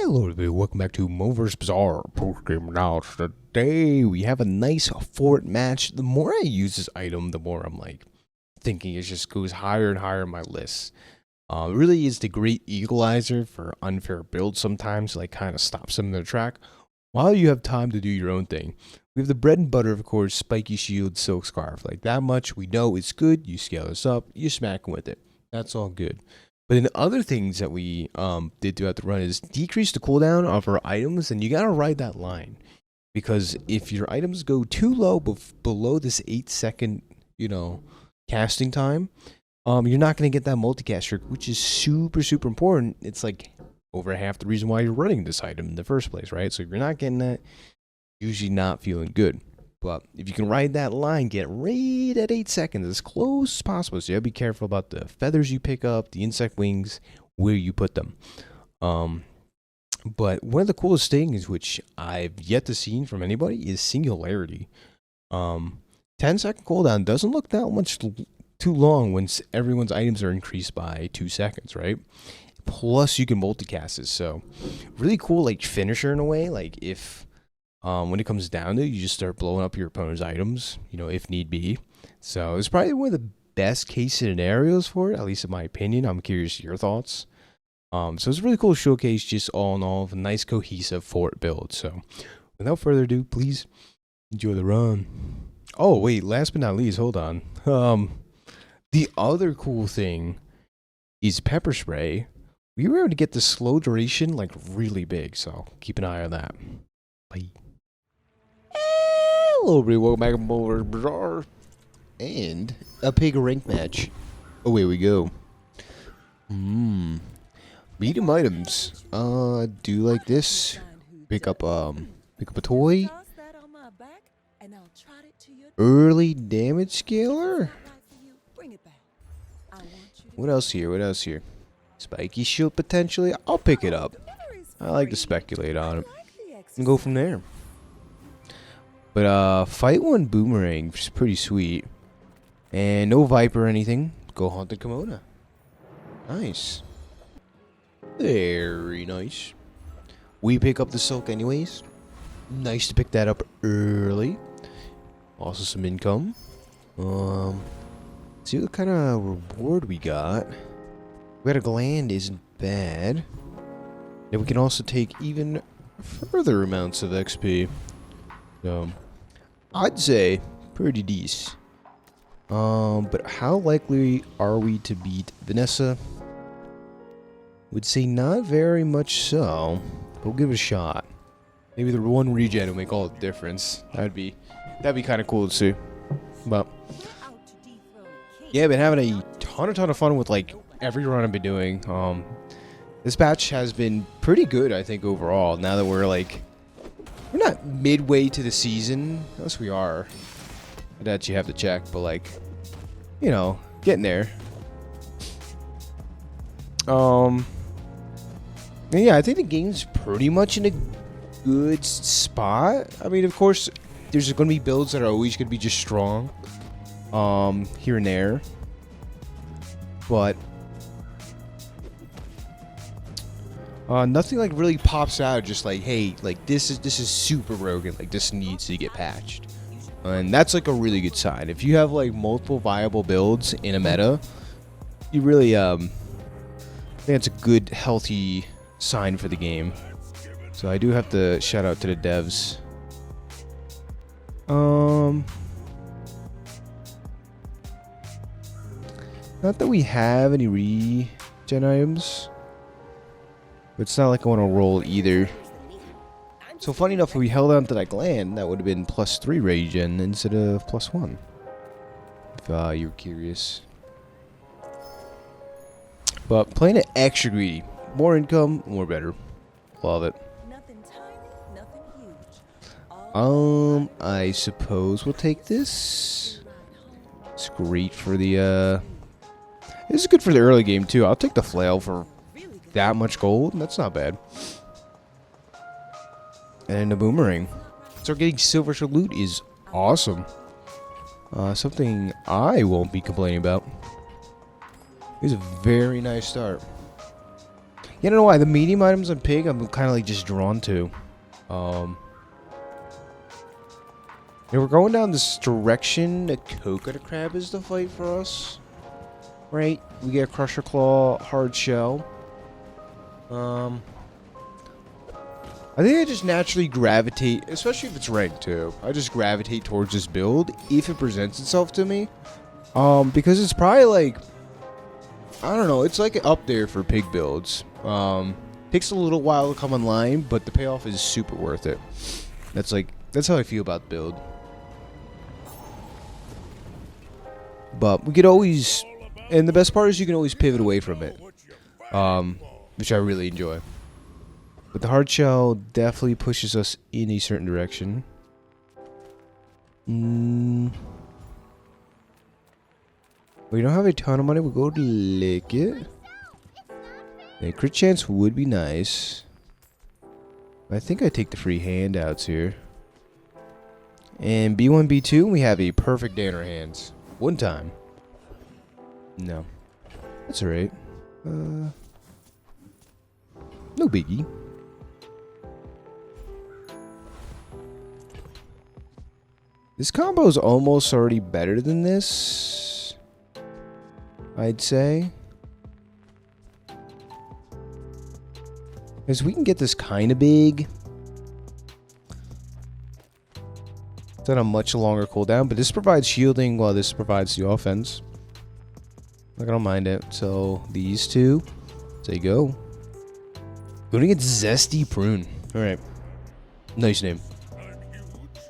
Hello everybody, welcome back to MoMoVs The Bazaar post-game announcement. Today we have a nice fort match. The more I use this item, the more I'm like thinking it just goes higher and higher on my list. It really is the great equalizer for unfair builds sometimes, like kind of stops them in their track while you have time to do your own thing. We have the bread and butter, of course, spiky shield, silk scarf. Like that much we know it's good. You scale this up, you smack them with it. That's all good. But then the other things that we did throughout the run is decrease the cooldown of our items, and you gotta ride that line. Because if your items go too low below this 8-second, casting time, you're not gonna get that multicast trick, which is super, super important. It's like over half the reason why you're running this item in the first place, right? So if you're not getting that, usually not feeling good. But if you can ride that line, get right at 8 seconds, as close as possible. So you gotta be careful about the feathers you pick up, the insect wings, where you put them. But one of the coolest things, which I've yet to see from anybody, is singularity. 10-second cooldown doesn't look that much too long when everyone's items are increased by 2 seconds, right? Plus you can multicast it, so really cool, like finisher in a way. Like if when it comes down to it, you just start blowing up your opponent's items, if need be. So it's probably one of the best case scenarios for it, at least in my opinion. I'm curious your thoughts. So it's a really cool showcase, just all in all, of a nice cohesive fort build. So without further ado, please enjoy the run. Oh wait, last but not least, hold on. The other cool thing is pepper spray. We were able to get the slow duration like really big, so keep an eye on that. Bye. Hello everybody, welcome back to MoMoVs The Bazaar. And a pig rank match. Away we go. Medium items. Do like this. Pick up a toy. Early damage scaler. What else here? Spiky shield potentially. I'll pick it up. I like to speculate on it and go from there. But fight one boomerang, which is pretty sweet. And no viper or anything. Go haunted kimono. Nice. Very nice. We pick up the silk anyways. Nice to pick that up early. Also some income. See what kind of reward we got. We got a gland, isn't bad. And we can also take even further amounts of XP. So I'd say pretty decent. But how likely are we to beat Vanessa? Would say not very much so. We'll give it a shot. Maybe the one regen will make all the difference. That'd be kind of cool to see. But yeah, I've been having a ton of fun with like every run I've been doing. This patch has been pretty good, I think, overall. Now that we're not midway to the season, unless we are. That you have to check, but getting there. Yeah, I think the game's pretty much in a good spot. I mean, of course, there's going to be builds that are always going to be just strong, here and there. But nothing really pops out. Just hey, this is super broken. This needs to get patched. And that's a really good sign. If you have multiple viable builds in a meta, you really I think that's a good, healthy sign for the game. So I do have to shout out to the devs. Not that we have any regen items, but it's not like I want to roll either. So funny enough, if we held on to that gland, that would have been +3 regen instead of +1. If you're curious. But playing it extra greedy. More income, more better. Love it. I suppose we'll take this. It's great for the, this is good for the early game, too. I'll take the flail for that much gold. That's not bad. And a boomerang. So getting silver salute is awesome. Something I won't be complaining about. It's a very nice start. You don't know why the medium items on pig I'm kind of like just drawn to. Yeah, we're going down this direction. The coconut crab is the fight for us, right? We get crusher claw, hard shell. I think I just naturally gravitate, especially if it's ranked too. I just gravitate towards this build if it presents itself to me. Because it's probably like, I don't know, it's like up there for pig builds. Takes a little while to come online, but the payoff is super worth it. That's how I feel about the build. But we could always, and the best part is you can always pivot away from it, which I really enjoy. But the hard shell definitely pushes us in a certain direction. We don't have a ton of money. We'll go to lick it. A crit chance would be nice. I think I take the free handouts here. And B1, B2, we have a perfect day in our hands. One time. No. That's alright. No biggie. This combo is almost already better than this, I'd say. Because we can get this kind of big. It's on a much longer cooldown, but this provides shielding while this provides the offense. Like, I don't mind it. So these two, there you go. Going to get Zesty Prune. Alright. Nice name.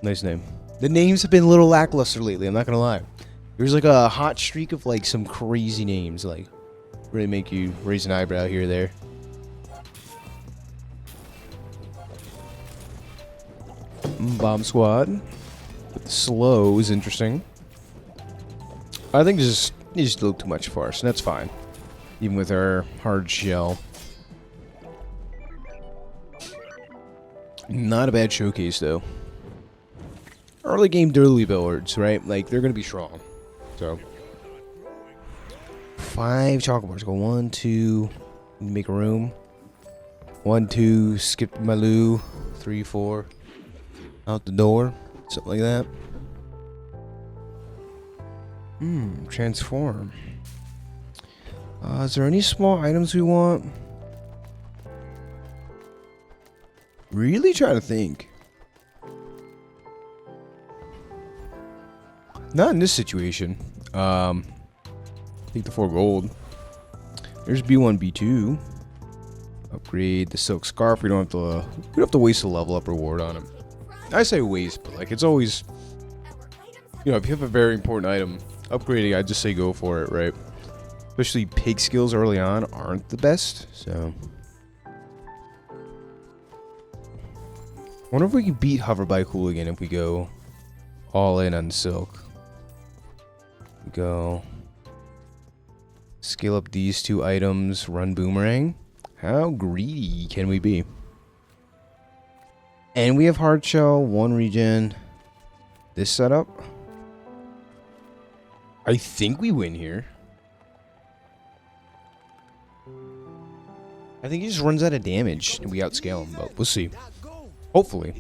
Nice name. The names have been a little lackluster lately, I'm not gonna lie. There's like a hot streak of like some crazy names, like really make you raise an eyebrow here or there. Bomb Squad. With the slow is interesting. I think it's just a little too much for us, and that's fine. Even with our hard shell. Not a bad showcase though. Early game dirty builds, right? Like, they're gonna be strong. So 5 chocolate bars. Go 1, 2, make a room. 1, 2, skip my loo. 3, 4. Out the door. Something like that. Transform. Is there any small items we want? Really trying to think. Not in this situation. I think the 4 gold. There's B1, B2. Upgrade the silk scarf. We don't have to waste a level up reward on him. I say waste, but like, it's always, you know, if you have a very important item, upgrading, I just say go for it, right? Especially pig skills early on aren't the best, so. Wonder if we can beat Hoverbike Hooligan if we go all in on silk. Go scale up these 2 items, run boomerang. How greedy can we be? And we have hard shell, 1 regen. This setup, I think we win here. I think he just runs out of damage and we outscale him, but we'll see. Hopefully.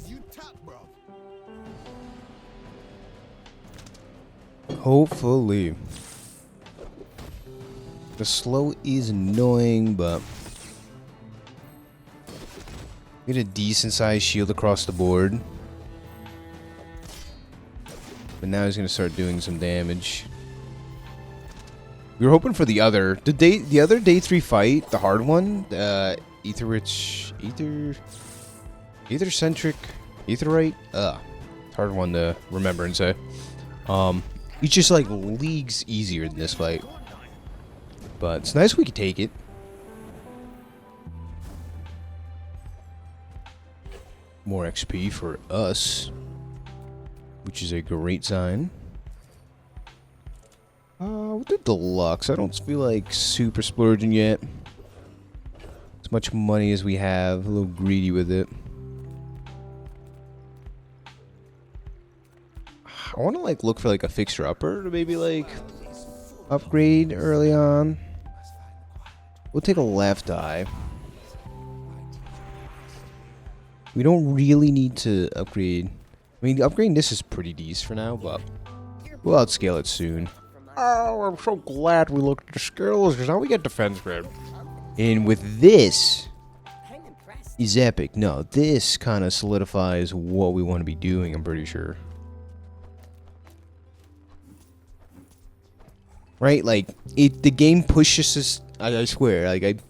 Hopefully. The slow is annoying, but get a decent sized shield across the board. But now he's gonna start doing some damage. We were hoping for the other day 3 fight, the hard one, ether-centric, etherite. Hard one to remember and say. It's just like leagues easier than this fight. But it's nice we could take it. More XP for us, which is a great sign. With the deluxe, I don't feel like super splurging yet. As much money as we have, a little greedy with it. I want to like look for like a fixer upper to maybe like upgrade early on. We'll take a left eye. We don't really need to upgrade. I mean, upgrading this is pretty decent for now, but we'll outscale it soon. Oh, I'm so glad we looked at the skills, because now we get defense grid. And with this is epic. No, this kind of solidifies what we want to be doing, I'm pretty sure. Right? Like, the game pushes us, I swear, like, I'm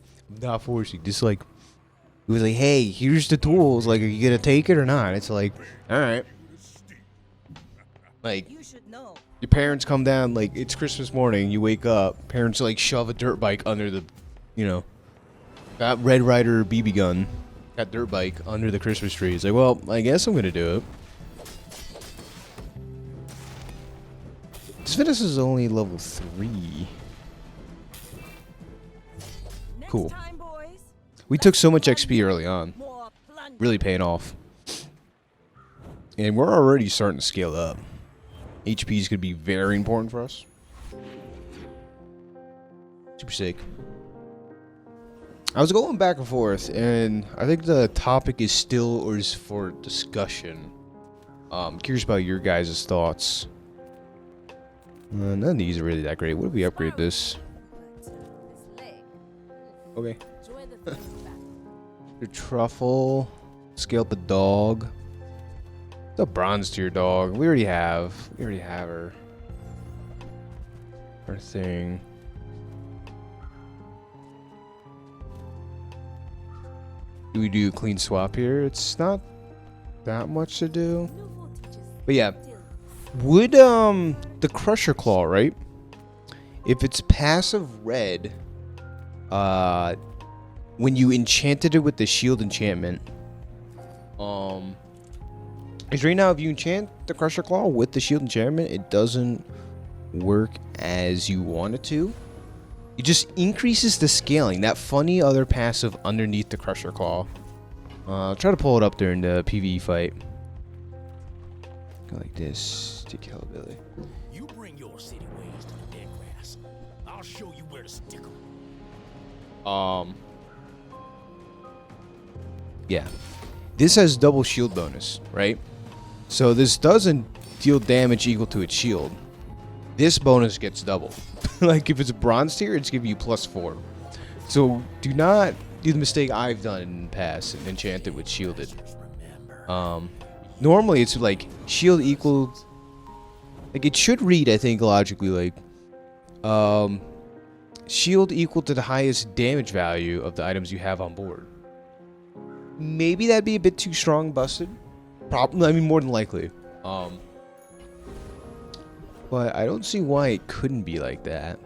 not forcing, just like, it was like, hey, here's the tools, like, are you gonna take it or not? It's like, alright. Like, your parents come down, like, it's Christmas morning, you wake up, parents, like, shove a dirt bike under the, you know, got Red Ryder BB gun, got dirt bike under the Christmas tree. It's like, well, I guess I'm gonna do it. This is only level 3. Cool. We took so much XP early on. Really paying off. And we're already starting to scale up. HP is going to be very important for us. Super sick. I was going back and forth, and I think the topic is still or is for discussion. Curious about your guys' thoughts. None of these are really that great. What if we upgrade this? Okay. The truffle. Scale up a dog. The bronze tier dog. We already have her. Our thing. Do we do a clean swap here? It's not that much to do. But yeah. Would the Crusher Claw, right? If it's passive red, when you enchanted it with the shield enchantment, is right now if you enchant the Crusher Claw with the shield enchantment, it doesn't work as you want it to. It just increases the scaling. That funny other passive underneath the Crusher Claw. I'll try to pull it up during the PvE fight. Go like this. Take hell, Billy. You bring your city ways to the dead grass. I'll show you where to stick 'em. Yeah. This has double shield bonus, right? So this doesn't deal damage equal to its shield. This bonus gets double. Like if it's a bronze tier, it's giving you +4. So do not do the mistake I've done in the past and enchant it with shielded. Normally it's like shield equal, like it should read, I think, logically like shield equal to the highest damage value of the items you have on board. Maybe that'd be a bit too strong busted. Probably, I mean, more than likely. But I don't see why it couldn't be like that.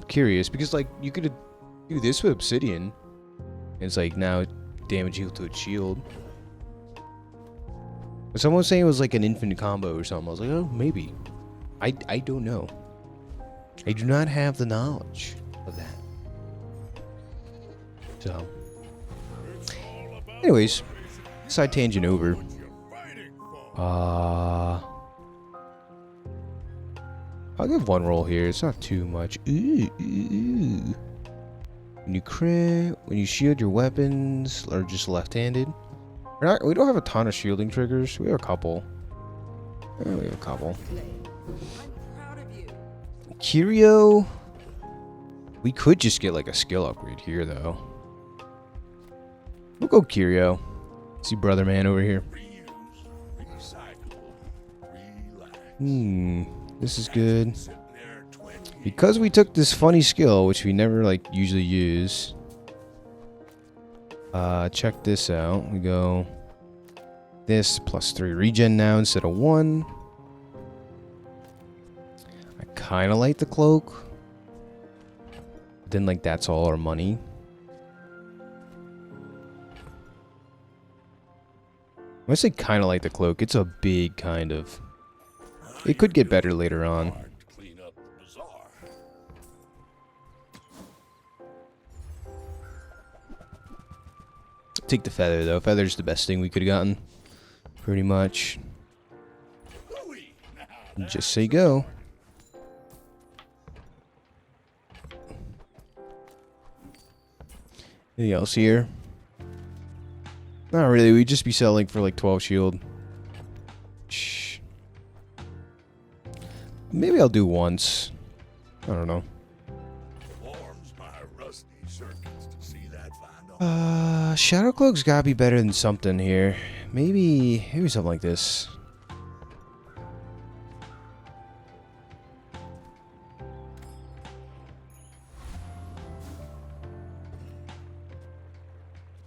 Curious, because like you could do this with obsidian. And it's like now damage equal to its shield. But someone was saying it was like an infinite combo or something. I was like, oh, maybe. I don't know. I do not have the knowledge of that. So, anyways, side tangent over. I'll give one roll here. It's not too much. Ooh. When you crit, when you shield your weapons, or just left-handed. We don't have a ton of shielding triggers. We have a couple. Yeah, we have a couple. Curio. We could just get like a skill upgrade here, though. We'll go Curio. See brother man over here. This is good. Because we took this funny skill, which we never like usually use. Check this out. We go this +3 regen now instead of 1. I kind of like the cloak. But then like that's all our money. When I say kind of like the cloak, it's a big kind of. It could get better later on. Take the feather though. Feather's the best thing we could have gotten. Pretty much. Just say go. Anything else here? Not really. We'd just be selling for like 12 shield. Shh. Maybe I'll do once. I don't know. Shadow Cloak's gotta be better than something here. Maybe something like this.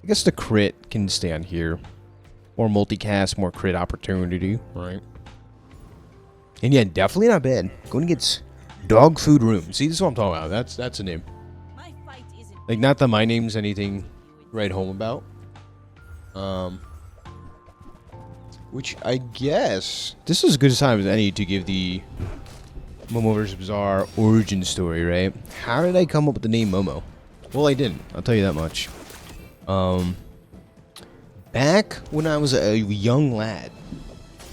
I guess the crit can stay on here. More multicast, more crit opportunity, right? And yeah, definitely not bad. Going against Dog Food Room. See, this is what I'm talking about. That's a name. Like, not that my name's anything to write home about. Which I guess this is as good a time as any to give the MoMoVs The Bazaar origin story, right? How did I come up with the name Momo? Well, I didn't. I'll tell you that much. Back when I was a young lad,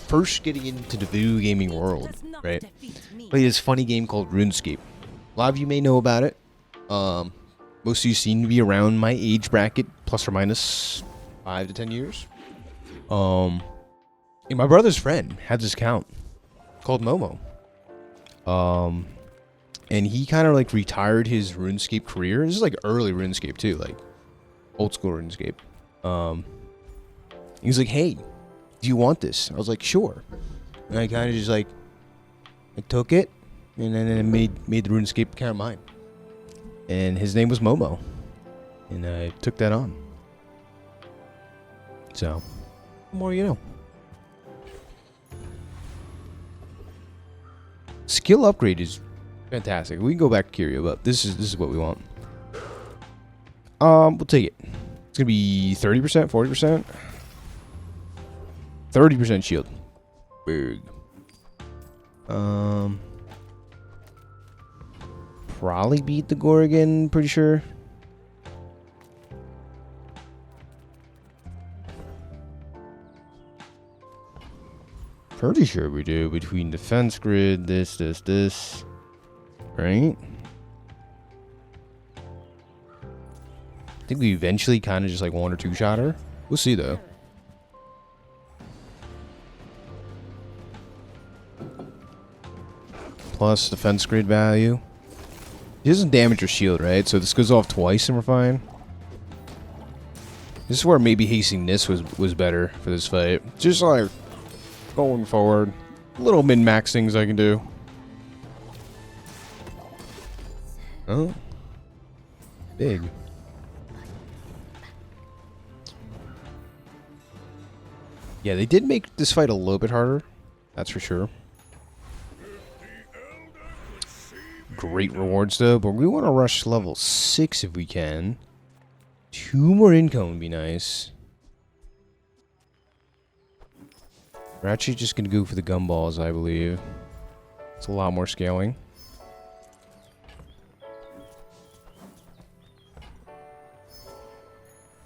first getting into the video gaming world, right? Played this funny game called RuneScape. A lot of you may know about it. Most of you seem to be around my age bracket, plus or minus 5 to 10 years. And my brother's friend had this account called Momo. And he kind of like retired his RuneScape career. This is like early RuneScape too, like old school RuneScape. He was like, "Hey, do you want this?" I was like, "Sure." And I kind of just like, I took it, and then I made the RuneScape account mine. And his name was Momo, and I took that on. So, the more you know. Skill upgrade is fantastic. We can go back to Curio, but this is what we want. We'll take it. It's gonna be 30%, 40%, 30% shield. Big. Probably beat the Gorgon. Pretty sure. Pretty sure we do. Between defense grid, this, right? I think we eventually kind of just like one or two shot her. We'll see though. Plus defense grid value. He doesn't damage your shield, right? So this goes off twice and we're fine. This is where maybe hasting this was better for this fight. Just like going forward. Little min-max things I can do. Oh. Big. Yeah, they did make this fight a little bit harder. That's for sure. Great rewards though, but we want to rush level 6 if we can. 2 more income would be nice. We're actually just going to go for the gumballs, I believe. It's a lot more scaling.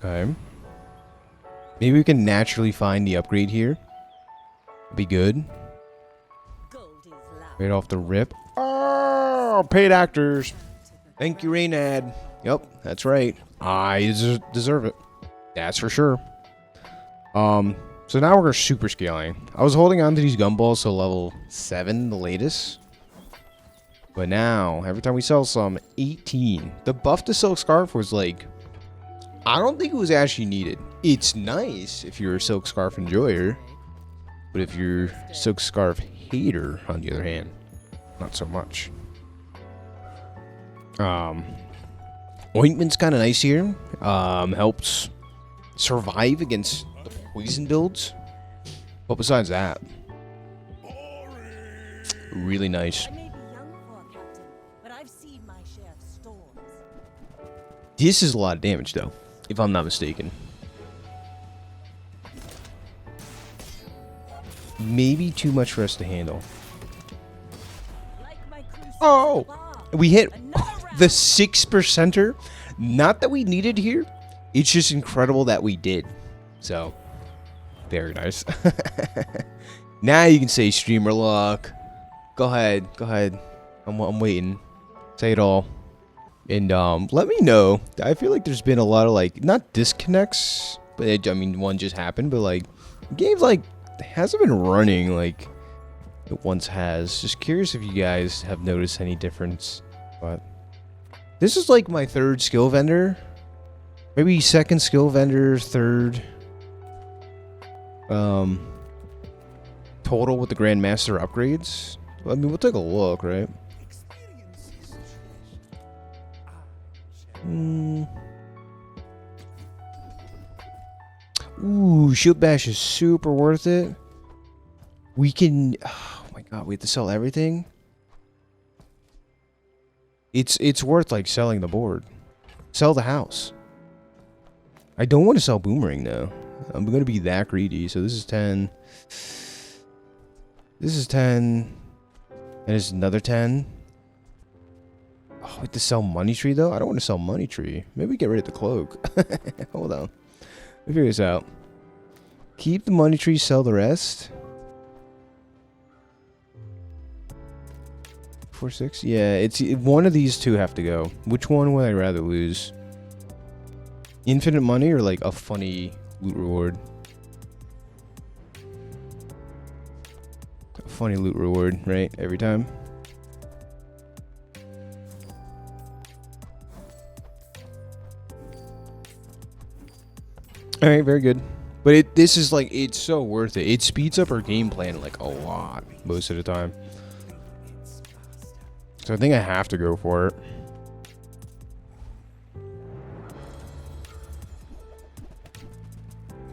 Okay. Maybe we can naturally find the upgrade here. Be good. Right off the rip. Oh, paid actors. Thank you, Raynad. Yep, that's right. I deserve it. That's for sure. So now we're super scaling. I was holding on to these gumballs to level 7, the latest. But now, every time we sell some, 18. The buff to Silk Scarf was like, I don't think it was actually needed. It's nice if you're a Silk Scarf enjoyer. But if you're Silk Scarf hater, on the other hand, not so much. Ointment's kind of nice here. Helps survive against the poison builds. But besides that, really nice. This is a lot of damage though, if I'm not mistaken. Maybe too much for us to handle. Oh! We hit the 6%er. Not that we needed here. It's just incredible that we did. So, very nice. Now you can say streamer luck. Go ahead. Go ahead. I'm waiting. Say it all. And let me know. I feel like there's been a lot of like, not disconnects, But I mean, one just happened. But like, the game's like hasn't been running like it once has. Just curious if you guys have noticed any difference. But this is like my third skill vendor, maybe second skill vendor, third. Total with the Grandmaster upgrades. I mean, we'll take a look, right? Ooh, Shield Bash is super worth it. We can... Oh my god, we have to sell everything? It's worth, like, selling the board. Sell the house. I don't want to sell Boomerang, though. I'm going to be that greedy. So this is 10. This is 10. And it's another 10. Oh, we have to sell Money Tree, though? I don't want to sell Money Tree. Maybe we get rid of the cloak. Hold on. Let me figure this out. Keep the Money Tree, sell the rest. 4, 6? Yeah, it's one of these two have to go. Which one would I rather lose? Infinite money or like a funny loot reward? A funny loot reward, right? Every time. Alright, very good. But this is like, it's so worth it. It speeds up our game plan like a lot most of the time. So I think I have to go for it.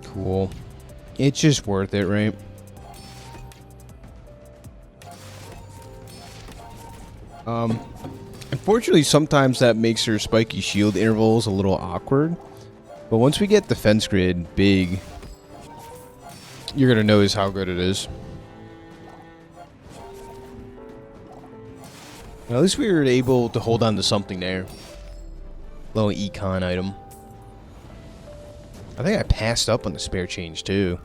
Cool. It's just worth it, right? Unfortunately, sometimes that makes her spiky shield intervals a little awkward. But once we get defense grid big, you're gonna notice how good it is. At least we were able to hold on to something there. Low econ item. I think I passed up on the spare change too.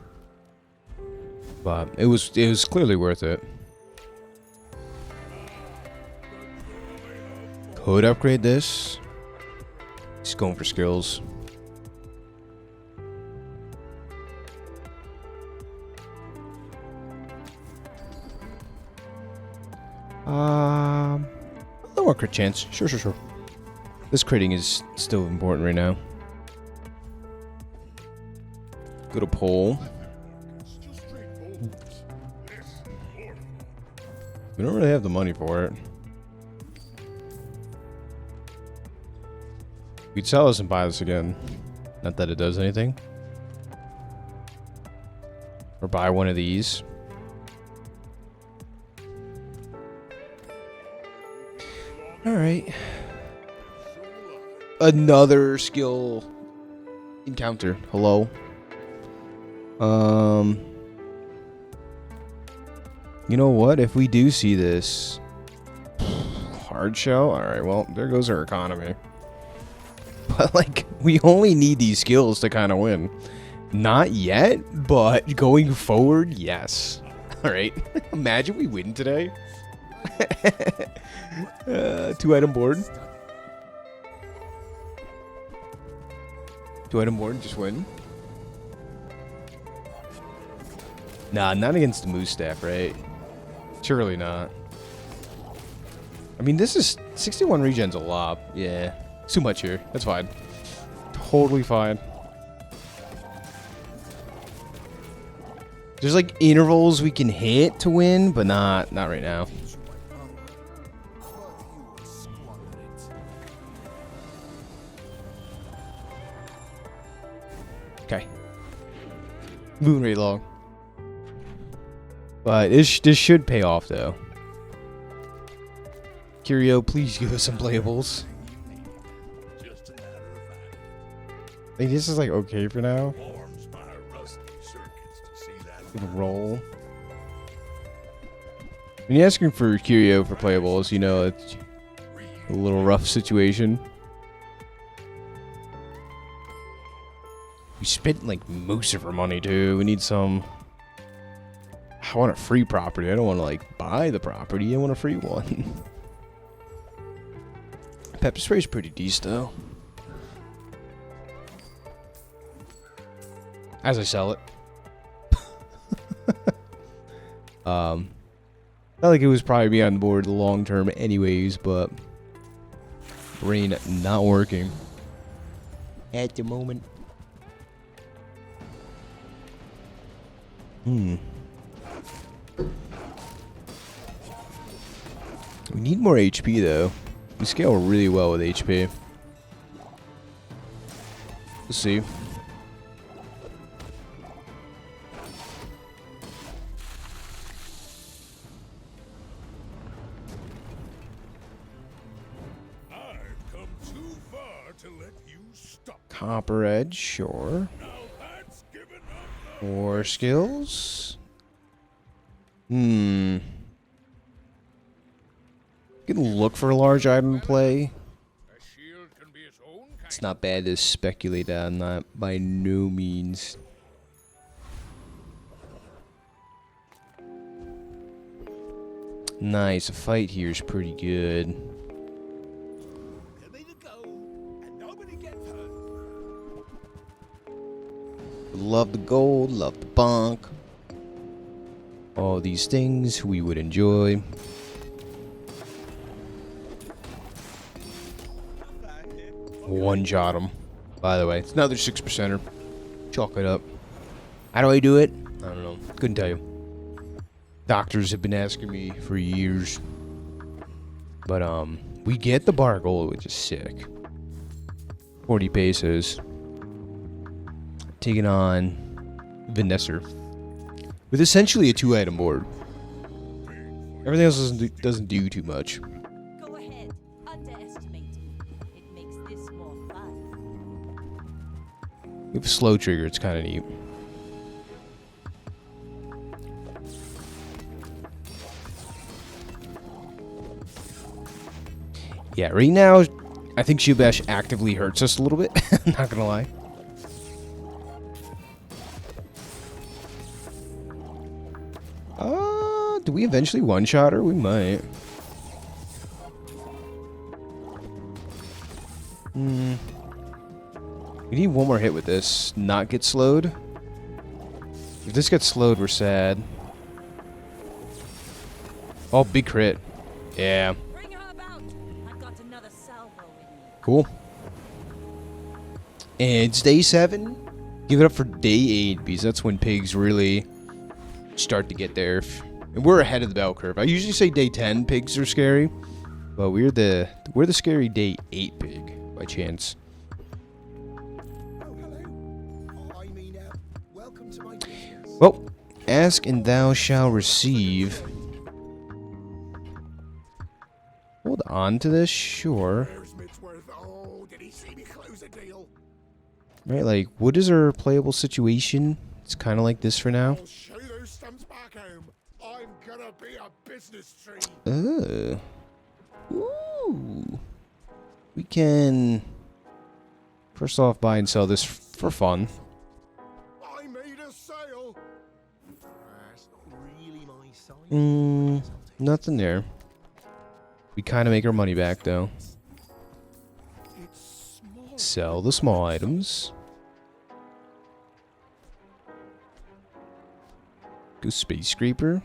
But it was clearly worth it. Could upgrade this. He's going for skills. A little more crit chance. Sure. This critting is still important right now. Go to pole. We don't really have the money for it. We'd sell this and buy this again. Not that it does anything. Or buy one of these. Alright. Another skill encounter. Hello. You know what? If we do see this hard shell, alright, well, there goes our economy. But, like, we only need these skills to kind of win. Not yet, but going forward, yes. Alright. Imagine we win today. 2-item board. 2-item board, just win. Nah, not against the moose staff, right? Surely not. I mean, this is 61 regen's a lot. Yeah, too much here. That's fine. Totally fine. There's like intervals we can hit to win, but not right now. Okay. Moving right along. But this should pay off, though. Curio, please give us some playables. I think this is like okay for now. Roll. When you're asking for Curio for playables, you know it's a little rough situation. We spent like most of our money too. We need some. I want a free property. I don't want to like buy the property. I want a free one. Pepper spray's pretty decent though. as I sell it. Not like it was probably be on the board long term anyways, but brain not working at the moment. We need more HP though. We scale really well with HP. Let's see. I've come too far to let you stop. Copper Edge, sure. Now that's given up the More skills. You can look for a large item to play. A shield can be its own kind. It's not bad to speculate on that by no means. Nice, a fight here is pretty good. Give me the gold, and nobody gets hurt. Love the gold, love the bunk. All these things we would enjoy. One shot him. By the way, it's another 6%er. Chalk it up. How do I do it? I don't know. Couldn't tell you. Doctors have been asking me for years. But we get the bar gold, which is sick. 40 pesos. Taking on Vanessa. With essentially a 2-item board. Everything else doesn't do too much. Go ahead, underestimate. It makes this more fun. We have a slow trigger, it's kind of neat. Yeah, right now, I think Shubash actively hurts us a little bit. Not gonna lie. Do we eventually one-shot her? We might. We need one more hit with this. Not get slowed. If this gets slowed, we're sad. Oh, big crit. Yeah. Bring her about. I've got another salvo in me. Cool. And it's day 7. Give it up for day 8 because that's when pigs really start to get there. And we're ahead of the bell curve. I usually say day 10 pigs are scary, but we're the scary day 8 pig by chance. Oh, hello. I mean, welcome to my business. Well, ask and thou shall receive. Hold on to this, sure. There's Midsworth. Oh, did he see me close a deal? Right, like, what is our playable situation? It's kind of like this for now. I'll show those stumps back home. I'm gonna be a business tree. Ooh. We can first off buy and sell this for fun. I made a sale. That's not really my size. Nothing there. We kind of make our money back though. It's small. Sell the small items. Go Space Scraper.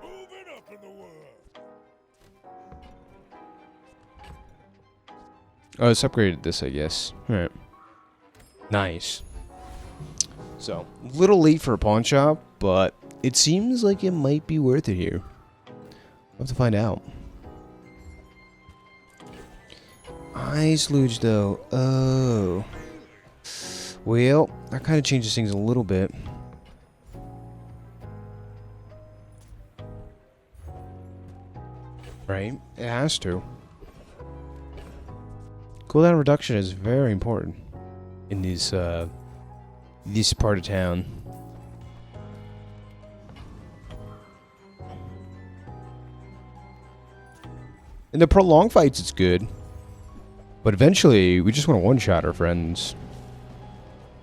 Moving up in the world. Oh, it's upgraded this, I guess. Alright. Nice. So, a little late for a pawn shop, but it seems like it might be worth it here. We'll have to find out. Ice Luge, though. Oh. Well, that kind of changes things a little bit. Right? It has to. Cooldown reduction is very important in this part of town. In the prolonged fights, it's good. But eventually, we just want to one-shot our friends.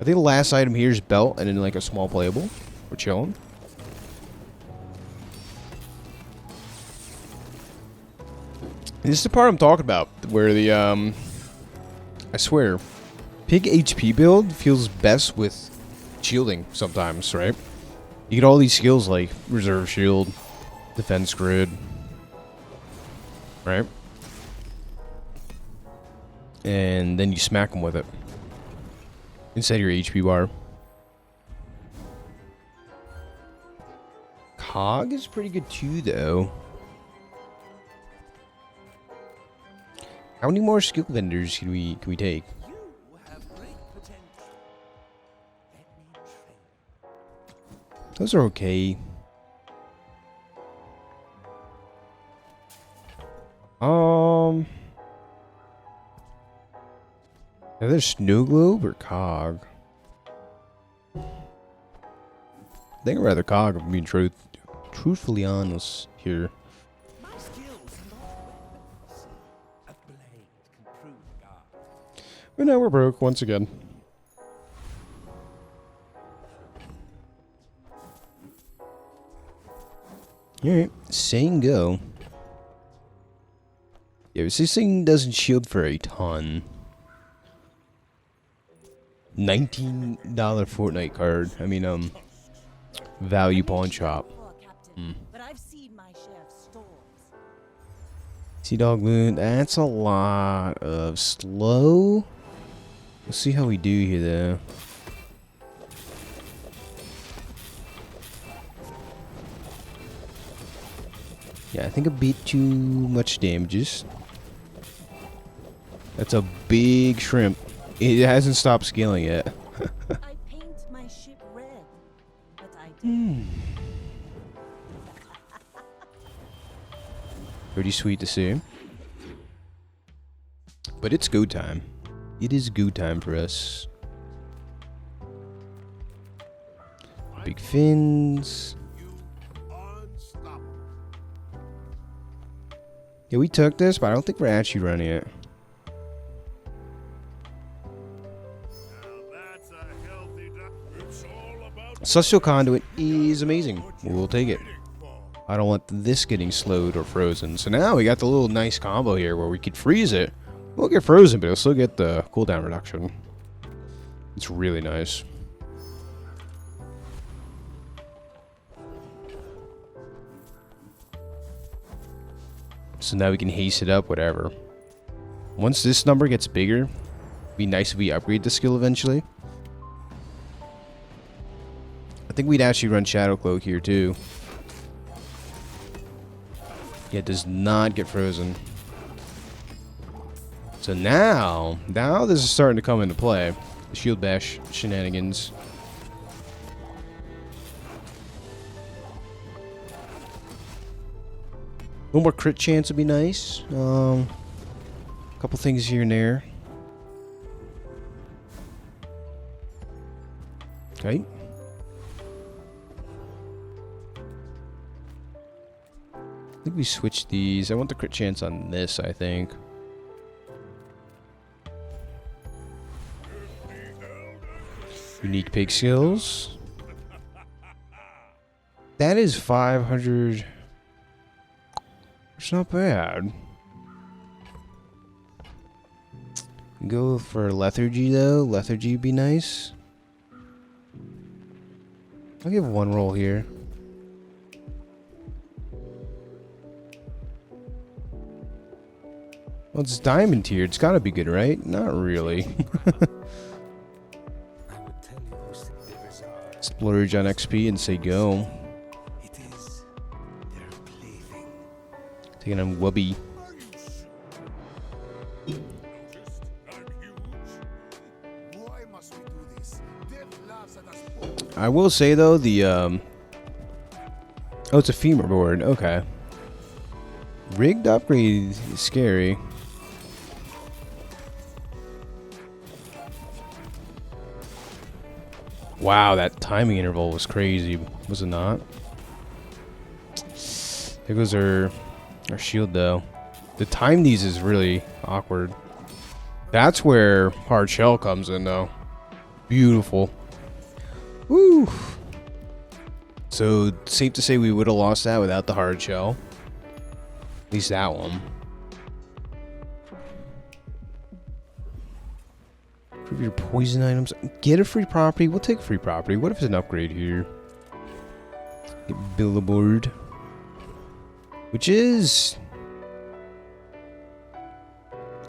I think the last item here is belt and then like a small playable. We're chilling. And this is the part I'm talking about, where the, I swear, Pig HP build feels best with shielding sometimes, right? You get all these skills like reserve shield, defense grid, right? And then you smack them with it instead of your HP bar. Cog is pretty good too, though. How many more skill vendors can we take? You have great potential. Let me train. Those are okay. Either snow globe or cog. I think I'd rather cog, if I'm being truthfully honest here. My skills are not weapons. A blade can prove guard. But now we're broke once again. Alright, saying go. Yeah, this thing doesn't shield for a ton. $19 Fortnite card. I mean, value pawn shop. Poor Captain, but I've seen my share of storms. Sea Dog Moon, that's a lot of slow. We'll see how we do here, though. Yeah, I think a bit too much damages. That's a big shrimp. It hasn't stopped scaling yet. I paint my ship red, but I do. Pretty sweet to see. But it's go time. It is go time for us. Big fins. Yeah, we took this, but I don't think we're actually running it. Celestial Conduit is amazing. We'll take it. I don't want this getting slowed or frozen. So now we got the little nice combo here where we could freeze it. We'll get frozen, but it'll still get the cooldown reduction. It's really nice. So now we can haste it up, whatever. Once this number gets bigger, it'd be nice if we upgrade the skill eventually. I think we'd actually run Shadow Cloak here too. Yeah, it does not get frozen. So now this is starting to come into play. The shield bash shenanigans. A little more crit chance would be nice. A couple things here and there. Okay. I think we switched these. I want the crit chance on this, I think. Unique pig skills. That is 500. It's not bad. Go for lethargy though. Lethargy would be nice. I'll give one roll here. Well, it's diamond tier. It's gotta be good, right? Not really. Splurge on XP and say go. It is their plaything. Taking on Wubby. I will say though, the oh, it's a femur board. Okay. Rigged upgrade is scary. Wow, that timing interval was crazy, was it not? There goes our shield though. The time these is really awkward. That's where hard shell comes in though. Beautiful. Woo! So safe to say we would have lost that without the hard shell. At least that one. Improve your poison items. Get a free property. We'll take free property. What if it's an upgrade here? Get billboard. Which is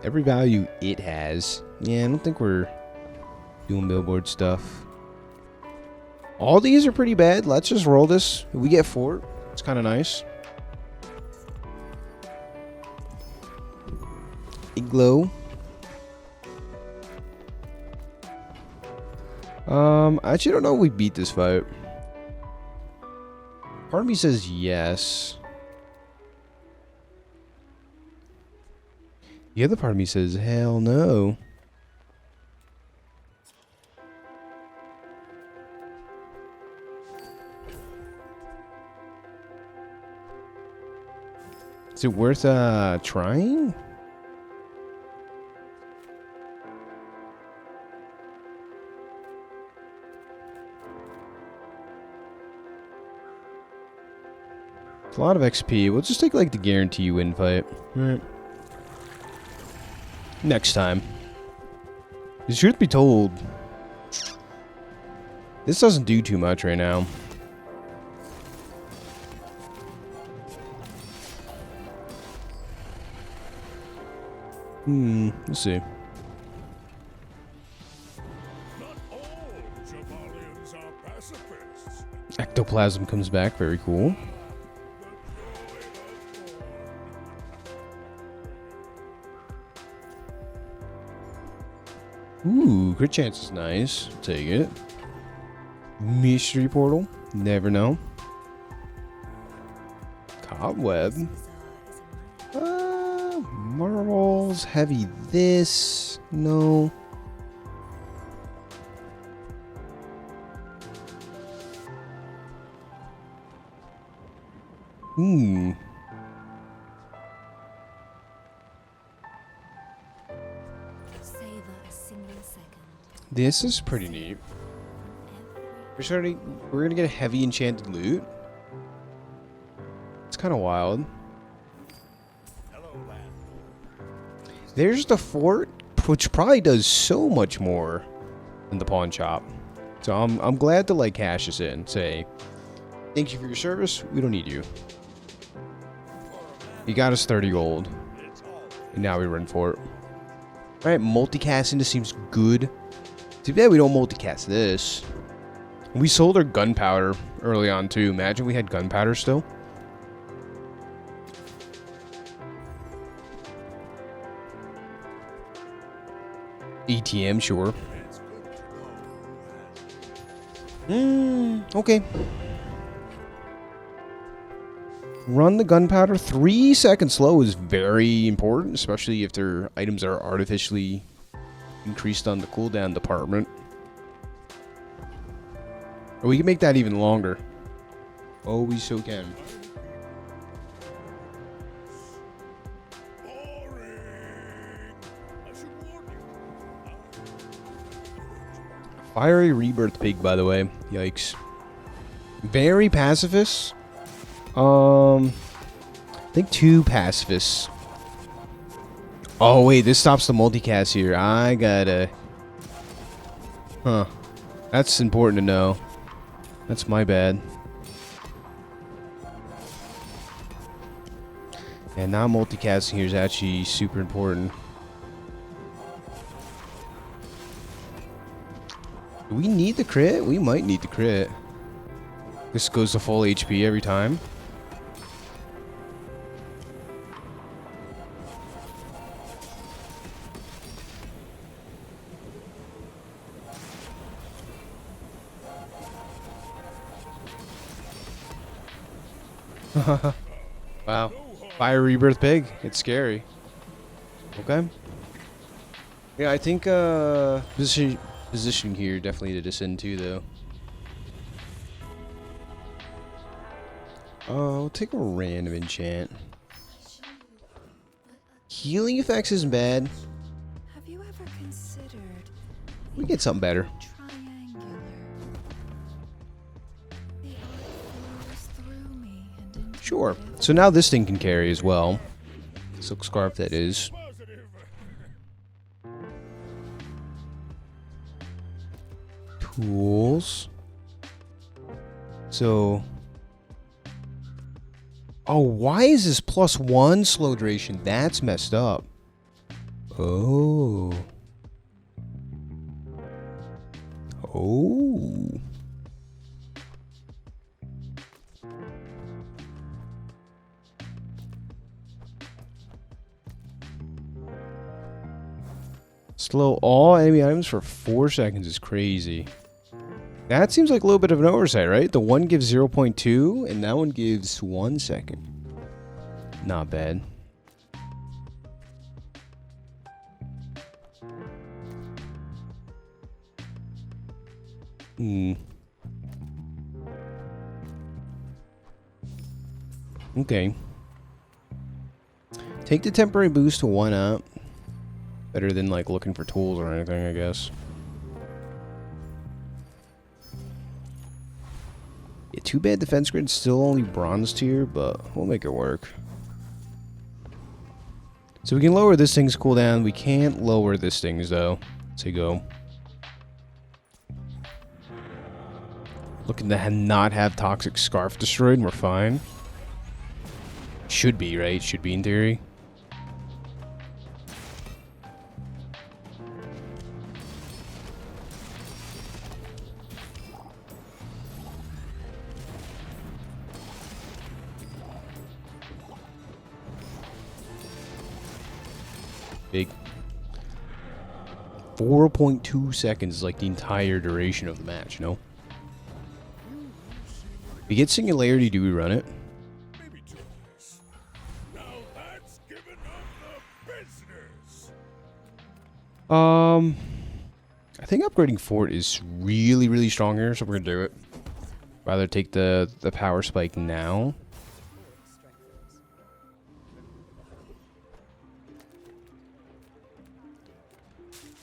every value it has. Yeah, I don't think we're doing billboard stuff. All these are pretty bad. Let's just roll this. If we get fort, it's kind of nice. Igloo. I actually don't know if we beat this fight. Part of me says yes. The other part of me says hell no. Is it worth trying? It's a lot of XP. We'll just take like the guarantee win fight. Alright. Next time. The truth be told, this doesn't do too much right now. Let's see. Not all Javalians are pacifists. Ectoplasm comes back. Very cool. Ooh, crit chance is nice. Take it. Mystery portal. Never know. Cobweb. Marbles. Heavy this. No. This is pretty neat. We're gonna get a heavy enchanted loot. It's kind of wild. There's the fort, which probably does so much more than the pawn shop. So I'm glad to like cash this in. Say, thank you for your service. We don't need you. You got us 30 gold, and now we run for it. All right, multicasting this seems good. Too bad we don't multicast this. We sold our gunpowder early on too. Imagine we had gunpowder still. ATM, sure. Okay. Run the gunpowder. 3 seconds slow is very important, especially if their items are artificially increased on the cooldown department. Or we can make that even longer. Oh, we so can. Fiery rebirth pig, by the way. Yikes. Very pacifist. I think 2 pacifists. Oh wait, this stops the multicast here. I gotta. Huh. That's important to know. That's my bad. And now multicasting here is actually super important. Do we need the crit? We might need the crit. This goes to full HP every time. Wow. Fire rebirth pig. It's scary. Okay. Yeah, I think position here definitely to descend too, though. Oh, I'll take a random enchant. Healing effects isn't bad. Have you ever considered We get something better. triangular? The art flows through me and into Sure. So now this thing can carry as well. Silk scarf, that is. tools. So, oh, why is this +1 slow duration? That's messed up. Oh. Oh. Slow all enemy items for 4 seconds is crazy. That seems like a little bit of an oversight, right? The one gives 0.2 and that one gives 1 second. Not bad. Okay. Take the temporary boost to 1 up. Better than like looking for tools or anything, I guess. Yeah, too bad defense grid's still only bronze tier, but we'll make it work. So we can lower this thing's cooldown. We can't lower this thing's though. So go. Looking to not have Toxic Scarf destroyed, and we're fine. Should be, right? Should be in theory. Big. 4.2 seconds is like the entire duration of the match, you know? We get Singularity, do we run it? Maybe twice. Now that's giving up the business. I think upgrading Fort is really, really strong here, so we're gonna do it. Rather take the power spike now.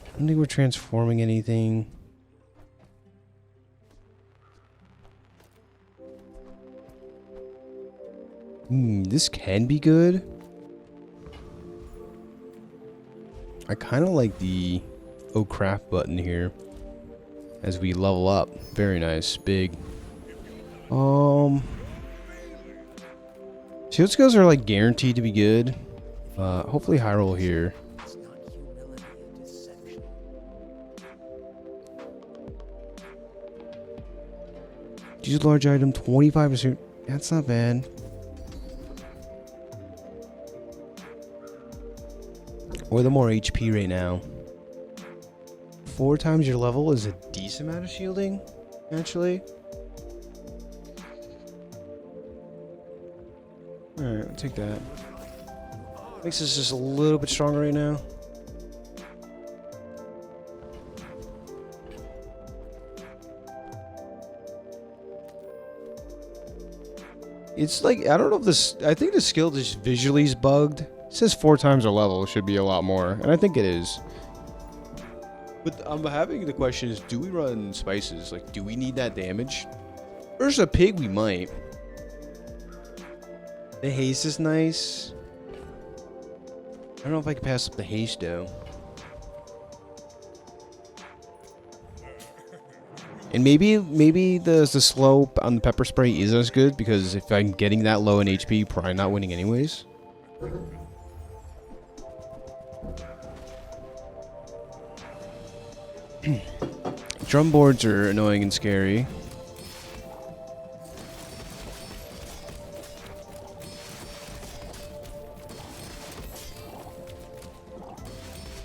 I don't think we're transforming anything. This can be good. I kind of like the oh crap button here as we level up. Very nice. Big. Shield skills are like guaranteed to be good. Hopefully high roll here. Use large item 25%. That's not bad. Or the more HP right now. 4 times your level is a decent amount of shielding, actually. Alright, I'll take that. Makes us just a little bit stronger right now. It's like, I don't know if this, I think the skill just visually is bugged. It says 4 times our level, it should be a lot more, and I think it is. But I'm having the question is, do we run spices? Like, do we need that damage? Versus a pig, we might. The haste is nice. I don't know if I can pass up the haste, though. And maybe the slope on the pepper spray is as good, because if I'm getting that low in HP, probably not winning anyways. Drum boards are annoying and scary.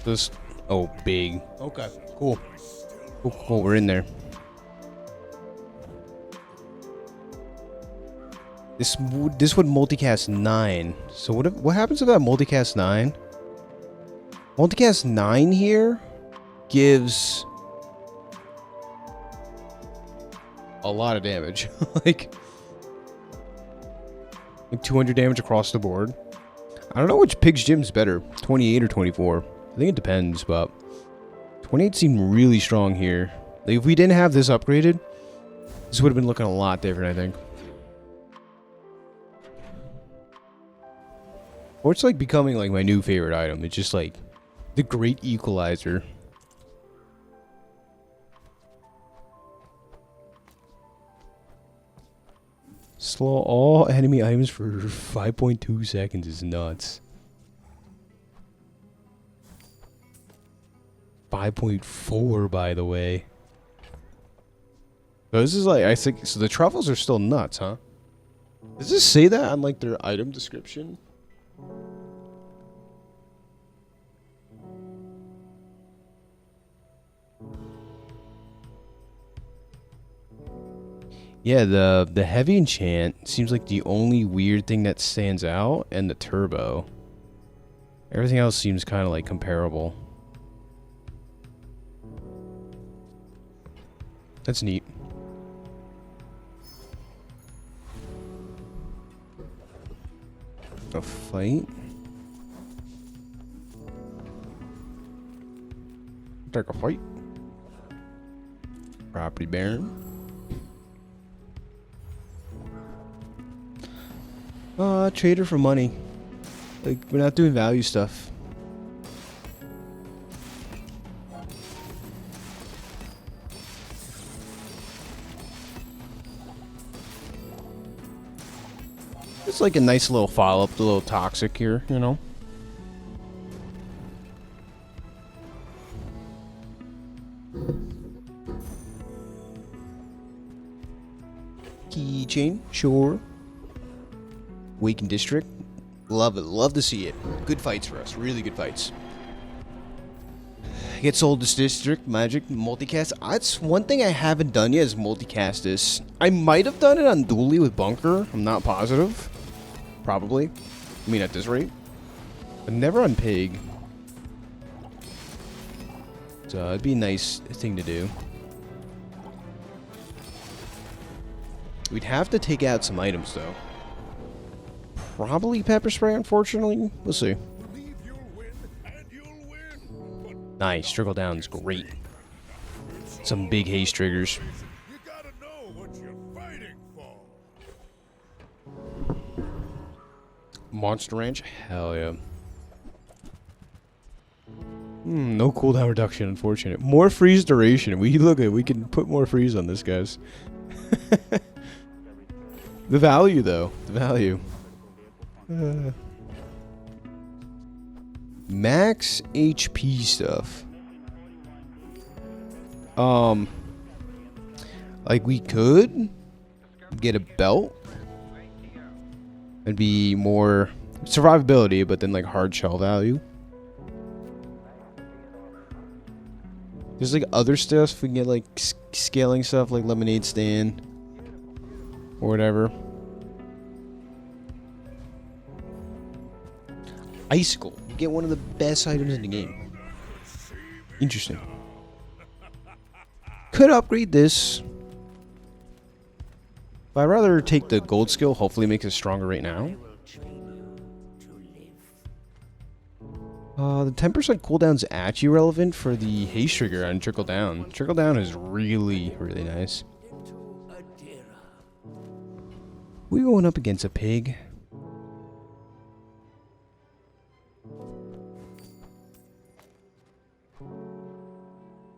This, oh, big. Okay, cool. Cool, we're in there. This would multicast 9. So what happens if that multicast 9? Multicast 9 here gives a lot of damage. like 200 damage across the board. I don't know which pig's gym's better, 28 or 24. I think it depends, but 28 seemed really strong here. Like if we didn't have this upgraded, this would have been looking a lot different, I think. Or it's like becoming like my new favorite item. It's just like the great equalizer. Slow all enemy items for 5.2 seconds is nuts. 5.4, by the way. So this is like, I think, so the truffles are still nuts, huh? Does this say that on like their item description? Yeah, the heavy enchant seems like the only weird thing that stands out, and the turbo. Everything else seems kind of like comparable. That's neat. A fight? Take a fight. Property baron. Trader for money. Like, we're not doing value stuff. It's like a nice little follow-up, a little toxic here, you know? Keychain, sure. Waken District. Love it. Love to see it. Good fights for us. Really good fights. Get sold this district. Magic. Multicast. That's one thing I haven't done yet is multicast this. I might have done it on Dually with Bunker. I'm not positive. Probably. I mean at this rate. But never on Pig. So it'd be a nice thing to do. We'd have to take out some items though. Probably pepper spray, unfortunately. We'll see. Nice. Trickle down is great. Some big haste triggers. You gotta know what you're fighting for. Monster Ranch? Hell yeah. No cooldown reduction, unfortunate. More freeze duration. We can put more freeze on this, guys. The value, though. The value. Max HP stuff. Like we could get a belt. It'd be more survivability, but then like hard shell value. There's like other stuff we can get, like scaling stuff, like lemonade stand or whatever. Icicle. You get one of the best items in the game. Interesting. Could upgrade this. But I'd rather take the gold skill. Hopefully makes it stronger right now. The 10% cooldown's actually relevant for the haste trigger on trickle down. Trickle down is really, really nice. We going up against a pig.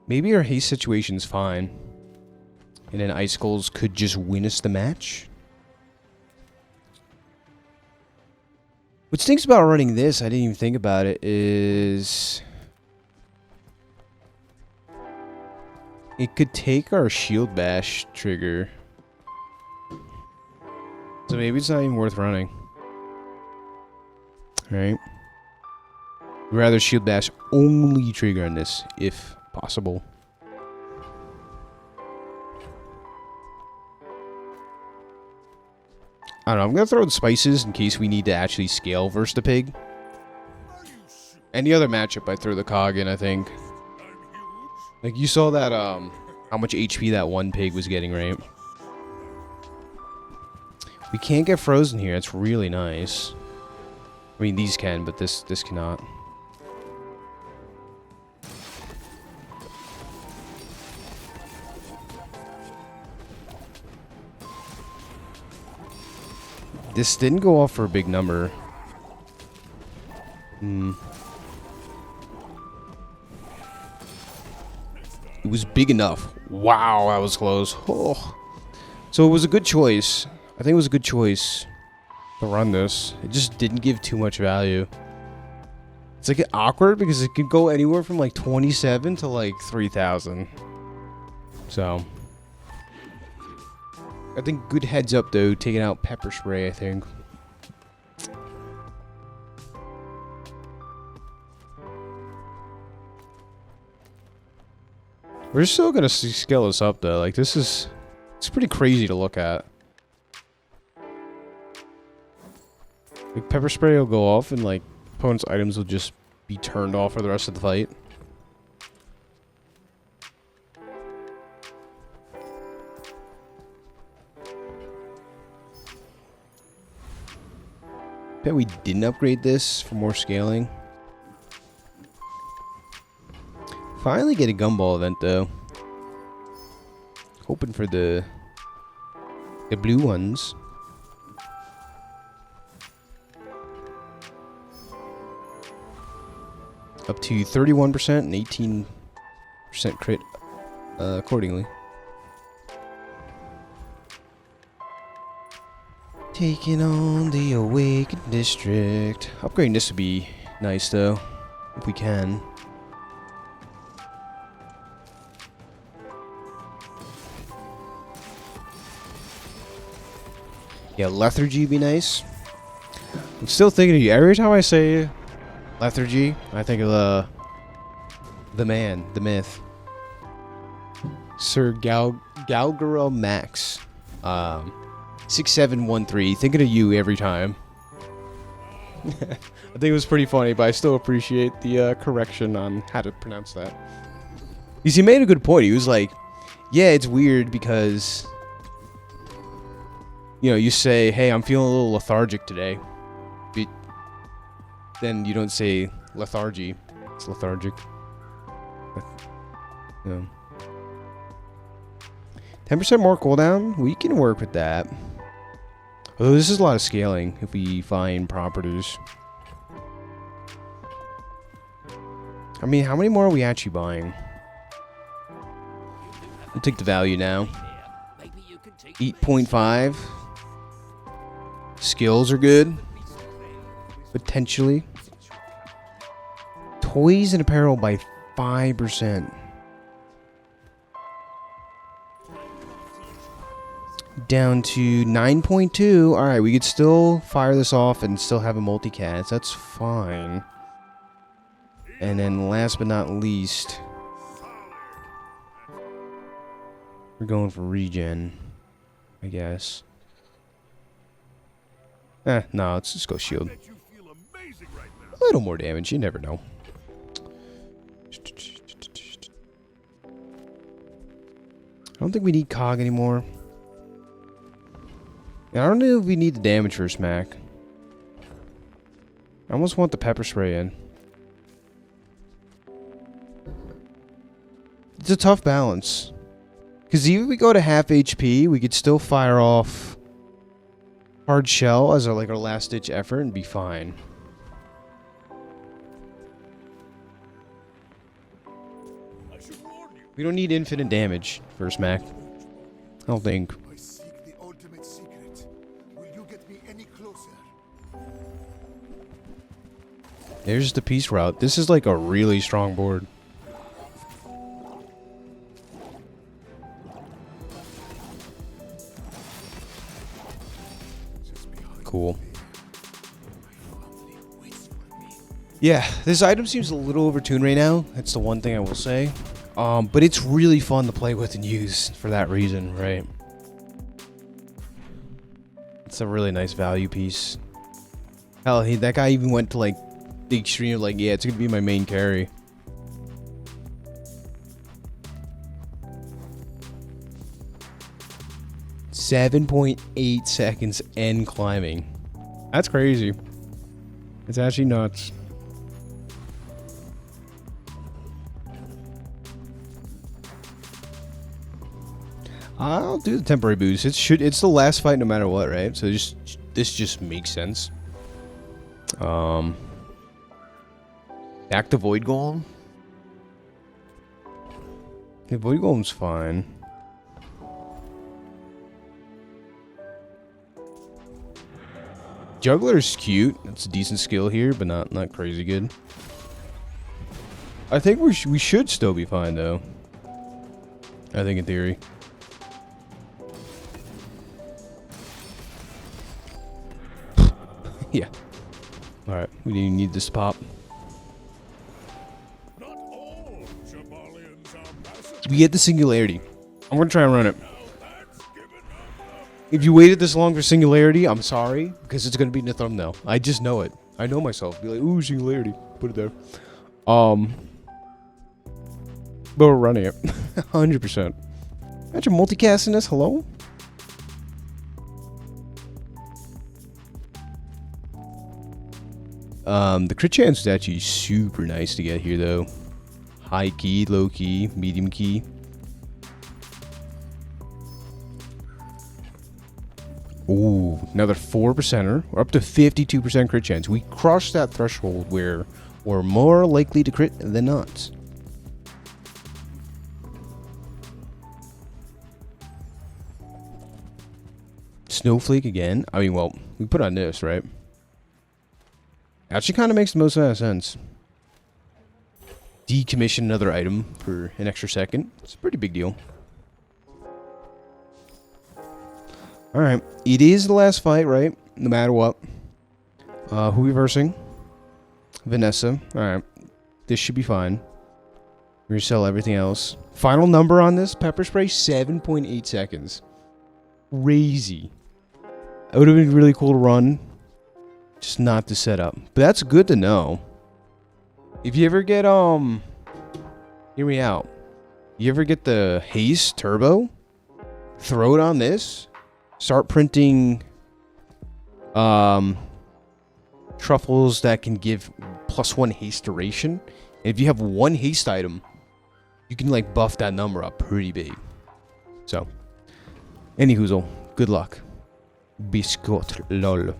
Maybe our haste situation's fine. And then Icicles could just win us the match. What stinks about running this, I didn't even think about it, is... it could take our shield bash trigger. So maybe it's not even worth running. Alright. We'd rather shield bash only trigger on this, if possible. I don't know, I'm gonna throw in spices in case we need to actually scale versus the pig. Any other matchup, I'd throw the cog in, I think. Like, you saw that, how much HP that one pig was getting, right? We can't get frozen here, it's really nice. I mean, these can, but this cannot. This didn't go off for a big number. It was big enough. Wow, that was close. Oh. So it was a good choice. I think it was a good choice to run this. It just didn't give too much value. It's like awkward because it could go anywhere from like 27 to like 3,000. So I think good heads up though, taking out pepper spray, I think. We're still gonna scale this up though. Like this is, it's pretty crazy to look at. Like pepper spray will go off and like opponent's items will just be turned off for the rest of the fight. Bet we didn't upgrade this for more scaling. Finally get a gumball event though. Hoping for the blue ones. Up to 31% and 18% crit accordingly. Taking on the Awakened District. Upgrading this would be nice though, if we can. Yeah, lethargy would be nice. I'm still thinking of you. Every time I say lethargy, I think of the man, the myth, Sir Galgara Max, 6713. Thinking of you every time. I think it was pretty funny, but I still appreciate the correction on how to pronounce that. Because he made a good point. He was like, "Yeah, it's weird because, you know, you say, hey, I'm feeling a little lethargic today. But then you don't say lethargy. It's lethargic. You know. 10% more cooldown? We can work with that. Although this is a lot of scaling if we find properties. I mean, how many more are we actually buying? We'll take the value now. 8.5. Skills are good. Potentially. Toys and apparel by 5%. Down to 9.2. Alright, we could still fire this off and still have a multicast. That's fine. And then last but not least, we're going for regen, I guess. No, let's just go shield. A little more damage, you never know. I don't think we need cog anymore. I don't know if we need the damage for a smack. I almost want the pepper spray in. It's a tough balance. Because even if we go to half HP, we could still fire off hard shell as our last ditch effort and be fine. We don't need infinite damage for a smack. I don't think. I seek the ultimate secret. Will you get me any closer? There's the peace route. This is like a really strong board. Cool. Yeah, this item seems a little overtuned right now. That's the one thing I will say. But it's really fun to play with and use for that reason, right? It's a really nice value piece. Hell, that guy even went to like the extreme of like, yeah, it's gonna be my main carry. .8 seconds and climbing. That's crazy. It's actually nuts. I'll do the temporary boost. It's the last fight no matter what, right? So this just makes sense. Back to Void Golem. Yeah, Void Golem's fine. Juggler's cute. That's a decent skill here, but not crazy good. I think we should still be fine though. I think in theory. Yeah. All right. We didn't need this pop. Not all Jamalians are passive. We get the singularity. I'm gonna try and run it. That's given up. If you waited this long for singularity, I'm sorry, because it's gonna be in the thumbnail. I just know it. I know myself. Be like, ooh, singularity. Put it there. But we're running it. 100%. Imagine multicasting this. Hello? The crit chance is actually super nice to get here, though. High key, low key, medium key. Ooh, another 4%er. We're up to 52% crit chance. We crushed that threshold where we're more likely to crit than not. Snowflake again. I mean, well, we put on this, right? Actually kind of makes the most sense. Decommission another item for an extra second. It's a pretty big deal. Alright. It is the last fight, right? No matter what. Who we versing? Vanessa. Alright. This should be fine. We're gonna sell everything else. Final number on this pepper spray, 7.8 seconds. Crazy. It would have been really cool to run. Just not the setup. But that's good to know. If you ever get, hear me out. You ever get the haste turbo? Throw it on this. Start printing, truffles that can give +1 haste duration. And if you have one haste item, you can like buff that number up pretty big. So, any hoozle, good luck. Biscuit lol.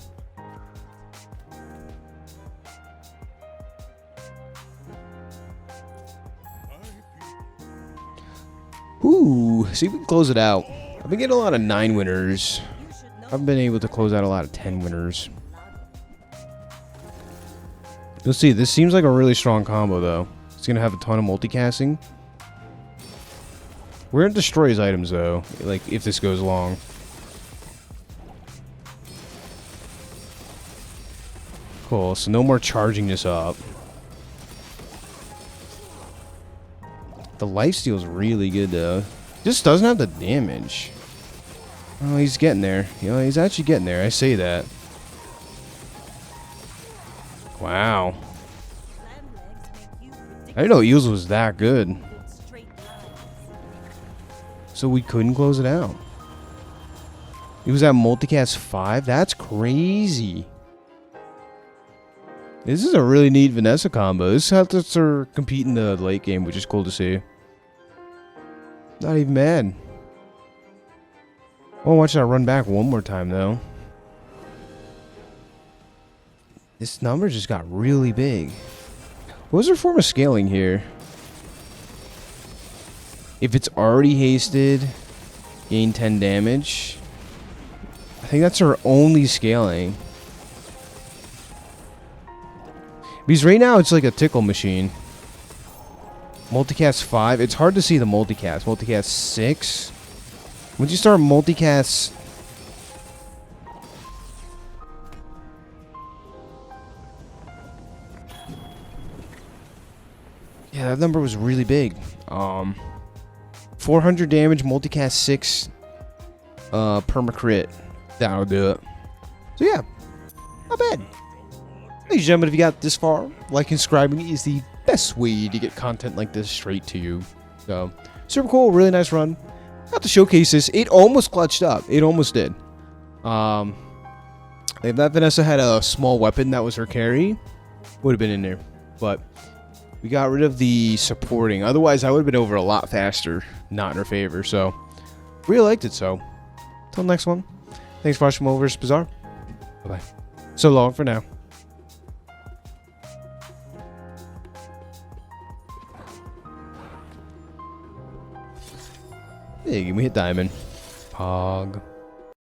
Ooh, see if we can close it out. I've been getting a lot of 9 winners. I've been able to close out a lot of 10 winners. You'll see, this seems like a really strong combo though. It's gonna have a ton of multicasting. We're gonna destroy his items though, like if this goes long. Cool, so no more charging this up. The lifesteal is really good though. Just doesn't have the damage. Oh, he's getting there. You know, he's actually getting there. I say that. Wow. I didn't know Eels was that good. So we couldn't close it out. He was at multicast 5? That's crazy. This is a really neat Vanessa combo. This helps her compete in the late game, which is cool to see. Not even mad. I want to watch that run back one more time, though. This number just got really big. What was her form of scaling here? If it's already hasted, gain 10 damage. I think that's her only scaling. Because right now it's like a tickle machine. Multicast 5. It's hard to see the multicast. Multicast 6. Once you start multicast... Yeah, that number was really big. 400 damage, multicast 6, perma crit. That'll do it. So yeah, not bad. Ladies and gentlemen, if you got this far, like and subscribing is the best way to get content like this straight to you. So, super cool, really nice run. Got to showcase this. It almost clutched up. It almost did. If that Vanessa had a small weapon that was her carry, would have been in there. But we got rid of the supporting. Otherwise, I would have been over a lot faster. Not in her favor. So, really liked it. So, until next one. Thanks for watching MoMoVs The Bazaar. Bye-bye. So long for now. Hey, we hit diamond. Pog.